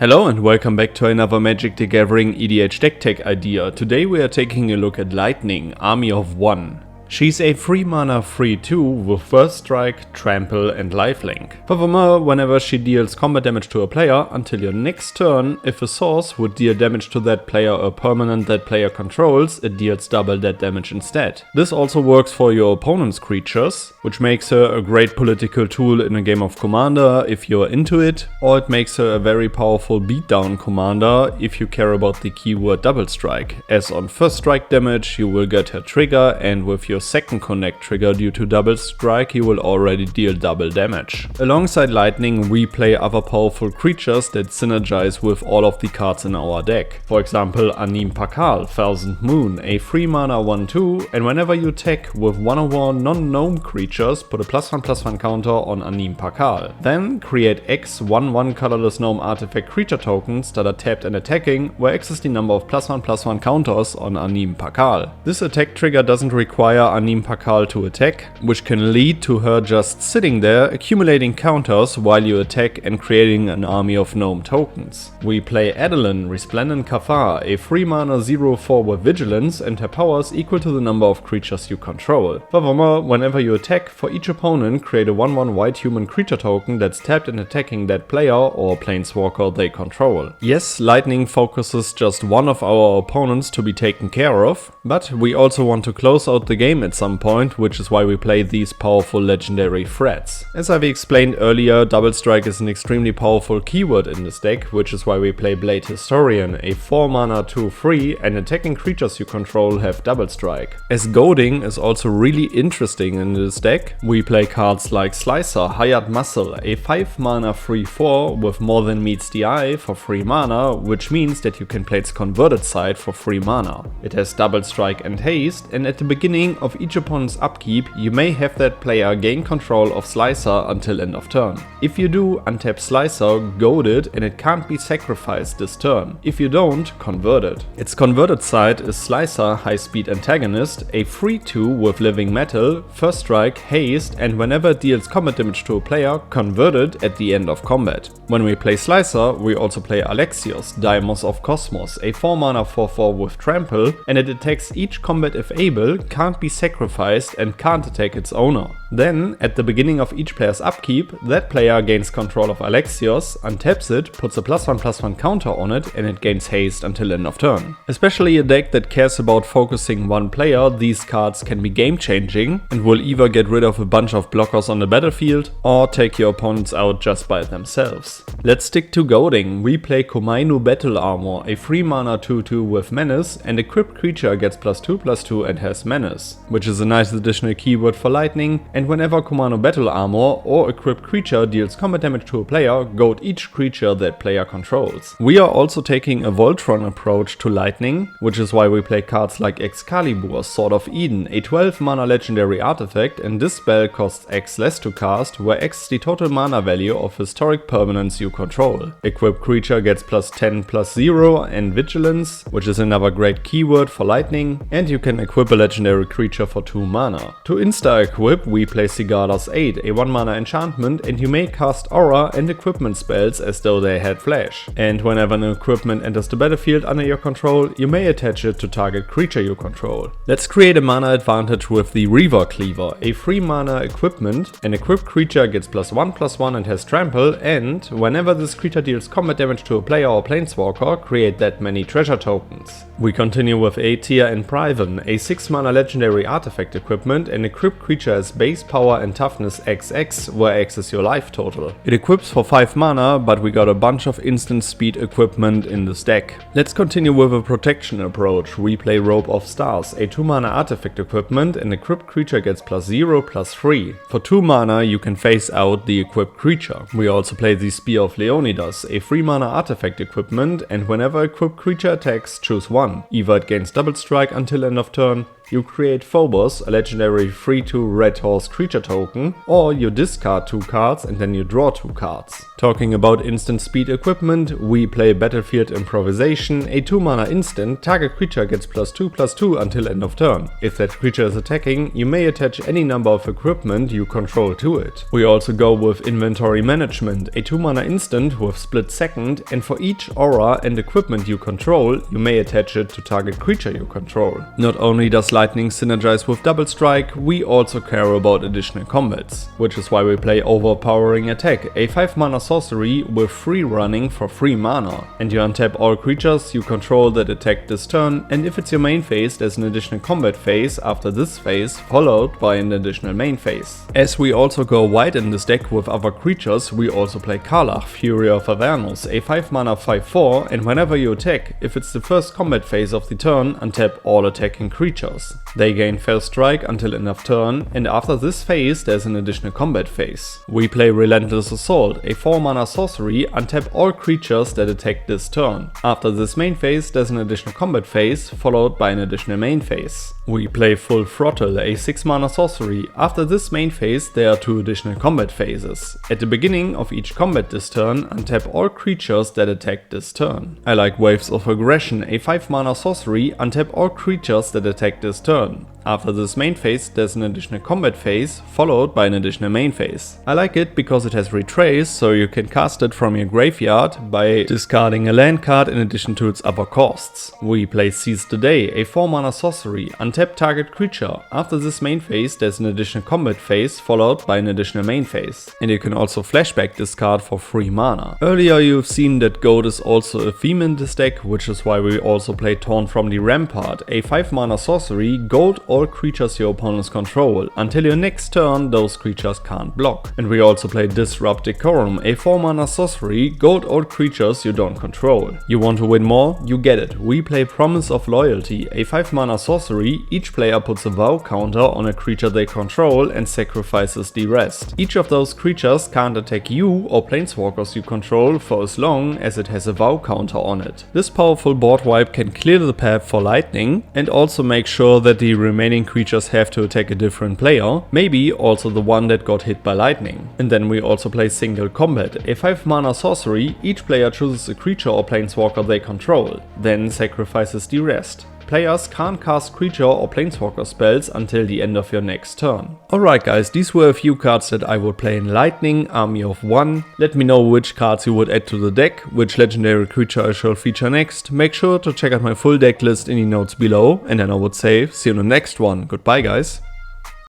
Hello and welcome back to another Magic the Gathering EDH deck tech idea. Today we are taking a look at Lightning, Army of One. She's a 3 mana 3/2 with First Strike, Trample and Lifelink. Furthermore, whenever she deals combat damage to a player until your next turn, if a source would deal damage to that player or permanent that player controls, it deals double that damage instead. This also works for your opponent's creatures, which makes her a great political tool in a game of Commander if you're into it, or it makes her a very powerful beatdown commander if you care about the keyword double strike, as on first strike damage you will get her trigger, and with your second connect trigger due to double strike you will already deal double damage. Alongside Lightning we play other powerful creatures that synergize with all of the cards in our deck. For example Anim Pakal, Thousand Moon, a 3 mana 1/2, and whenever you attack with one of our non-gnome creatures put a +1/+1 counter on Anim Pakal. Then create X 1/1 colorless gnome artifact creature tokens that are tapped and attacking, where X is the number of +1/+1 counters on Anim Pakal. This attack trigger doesn't require Anim Pakal to attack, which can lead to her just sitting there accumulating counters while you attack and creating an army of gnome tokens. We play Adeline, Resplendent Cathar, a 3 mana 0/4 with vigilance, and her power is equal to the number of creatures you control. Furthermore, whenever you attack, for each opponent create a 1/1 white human creature token that's tapped and attacking that player or planeswalker they control. Yes, Lightning focuses just one of our opponents to be taken care of, but we also want to close out the game at some point, which is why we play these powerful legendary threats. As I've explained earlier, double strike is an extremely powerful keyword in this deck, which is why we play Blade Historian, a 4 mana 2/3, and attacking creatures you control have double strike. As goading is also really interesting in this deck, we play cards like Slicer, Hired Muscle, a 5 mana 3/4 with more than meets the eye for 3 mana, which means that you can play its converted side for 3 mana. It has double strike and haste, and at the beginning of each opponent's upkeep, you may have that player gain control of Slicer until end of turn. If you do, untap Slicer, goad it, and it can't be sacrificed this turn. If you don't, convert it. Its converted side is Slicer, High Speed Antagonist, a 3/2 with Living Metal, First Strike, Haste, and whenever it deals combat damage to a player, convert it at the end of combat. When we play Slicer, we also play Alexios, Daimos of Cosmos, a 4 mana 4/4 with Trample, and it attacks each combat if able, can't be sacrificed, and can't attack its owner. Then, at the beginning of each player's upkeep, that player gains control of Alexios, untaps it, puts a +1/+1 counter on it, and it gains haste until end of turn. Especially a deck that cares about focusing one player, these cards can be game changing and will either get rid of a bunch of blockers on the battlefield or take your opponents out just by themselves. Let's stick to goading. We play Komainu Battle Armor, a 3 mana 2/2 with Menace, and equipped creature gets +2/+2 and has Menace, which is a nice additional keyword for Lightning. And whenever Komainu Battle Armor or equipped creature deals combat damage to a player, goad each creature that player controls. We are also taking a Voltron approach to Lightning, which is why we play cards like Excalibur, Sword of Eden, a 12 mana legendary artifact, and this spell costs X less to cast, where X is the total mana value of historic permanents you control. Equipped creature gets +10/+0 and Vigilance, which is another great keyword for Lightning, and you can equip a legendary creature for 2 mana. To insta-equip, we play Sigarda's Aid, a 1 mana enchantment, and you may cast aura and equipment spells as though they had flash. And whenever an equipment enters the battlefield under your control, you may attach it to target creature you control. Let's create a mana advantage with the Reaver Cleaver, a 3 mana equipment. An equipped creature gets +1/+1 and has trample, and whenever this creature deals combat damage to a player or planeswalker, create that many treasure tokens. We continue with Aetia and Priven, a 6 mana legendary artifact equipment, and equipped creature has base power and toughness XX, where X is your life total. It equips for 5 mana, but we got a bunch of instant speed equipment in this deck. Let's continue with a protection approach. We play Robe of Stars, a 2 mana artifact equipment, and equipped creature gets +0/+3. For 2 mana you can phase out the equipped creature. We also play the Spear of Leonidas, a 3 mana artifact equipment, and whenever equipped creature attacks, choose one. Either it gains double strike until end of turn, You create Phobos, a legendary 3/2 red horse creature token, or you discard 2 cards and then you draw 2 cards. Talking about instant speed equipment, we play Battlefield Improvisation, a 2 mana instant. Target creature gets +2/+2 until end of turn. If that creature is attacking, you may attach any number of equipment you control to it. We also go with Inventory Management, a 2 mana instant with split second, and for each aura and equipment you control, you may attach it to target creature you control. Not only does Lightning synergize with Double Strike, we also care about additional combats, which is why we play Overpowering Attack, a 5 mana sorcery with free running for 3 mana, and you untap all creatures you control that attack this turn, and if it's your main phase, there's an additional combat phase after this phase, followed by an additional main phase. As we also go wide in this deck with other creatures, we also play Karlach, Fury of Avernus, a 5 mana 5/4, and whenever you attack, if it's the first combat phase of the turn, untap all attacking creatures. They gain First Strike until end of turn, and after this phase there's an additional combat phase. We play Relentless Assault, a 4 mana sorcery, untap all creatures that attack this turn. After this main phase there's an additional combat phase, followed by an additional main phase. We play Full Throttle, a 6 mana sorcery. After this main phase there are 2 additional combat phases. At the beginning of each combat this turn, untap all creatures that attack this turn. I like Waves of Aggression, a 5 mana sorcery, untap all creatures that attack this turn. After this main phase there's an additional combat phase, followed by an additional main phase. I like it because it has Retrace, so you can cast it from your graveyard by discarding a land card in addition to its other costs. We play Seize the Day, a 4 mana sorcery, untap target creature. After this main phase there's an additional combat phase, followed by an additional main phase. And you can also flashback this card for 3 mana. Earlier you've seen that Goad is also a theme in this deck, which is why we also play Torn from the Rampart, a 5 mana sorcery. Goad all creatures your opponents control. Until your next turn those creatures can't block. And we also play Disrupt Decorum, a 4 mana sorcery. Goad all creatures you don't control. You want to win more? You get it. We play Promise of Loyalty, a 5 mana sorcery. Each player puts a vow counter on a creature they control and sacrifices the rest. Each of those creatures can't attack you or planeswalkers you control for as long as it has a vow counter on it. This powerful board wipe can clear the path for Lightning and also make sure that the remaining creatures have to attack a different player, maybe also the one that got hit by lightning. And then we also play Single Combat, a 5 mana sorcery. Each player chooses a creature or planeswalker they control, then sacrifices the rest. Players can't cast creature or planeswalker spells until the end of your next turn. Alright guys, these were a few cards that I would play in Lightning, Army of 1. Let me know which cards you would add to the deck, which legendary creature I shall feature next. Make sure to check out my full deck list in the notes below, and then I would say, see you in the next one. Goodbye guys.